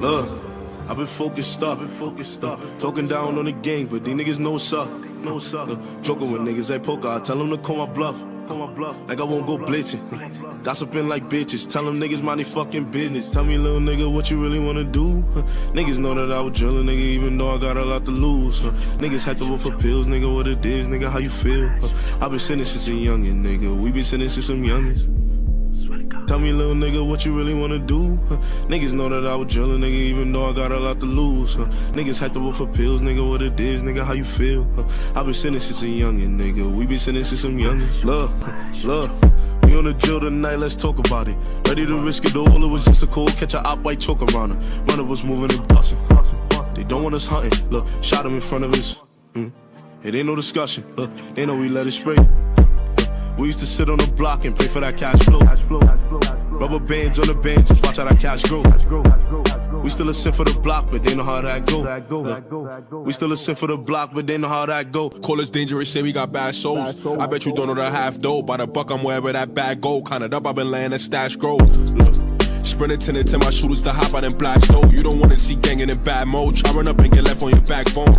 I've been focused up. Talking down on the gang, but these niggas know what's up. Joking with niggas at poker, I tell them to call my bluff. Like I won't go blitzing. Gossiping like bitches. Tell them niggas mind they fucking business. Tell me, little nigga, what you really wanna do? Niggas know that I was drilling, nigga, even though I got a lot to lose. Niggas had to work for pills, nigga, what it is, nigga, how you feel? I been sinning since a youngin', nigga. We been sinning since some youngins. Tell me, little nigga, what you really wanna do? Niggas know that I was drilling, nigga, even though I got a lot to lose. Niggas had to work for pills, nigga, what it is, nigga, how you feel? I been sinning since a youngin', nigga. We been sinning since some youngins. Love. We on the drill tonight, let's talk about it. Ready to risk it all, it was just a cold catch a op white choke around her. Runner was moving and busting. They don't want us hunting, look, shot him in front of us. It ain't no discussion, look, they know we let it spray. We used to sit on the block and pray for that cash flow. Rubber bands on the bench, just watch how that cash grow. We still a sin for the block, but they know how that go. We still a sin for the block, but they know how that go. Call us dangerous, say we got bad souls. I bet you don't know the half though. By the buck, I'm wherever that bag go. Counted up, I've been laying that stash grow. Sprinting 10 and 10, my shooters to hop out and blast though. You don't wanna see gangin' in bad mode. Try run up and get left on your backbone.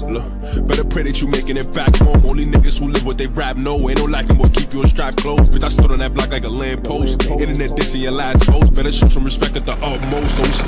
Look, better pray that you making it back home. Only niggas who live what they rap know. Ain't no lacking what keep you in strap clothes. Bitch, I stood on that block like a lamppost. Internet dissing your last post. Better show some respect at the utmost.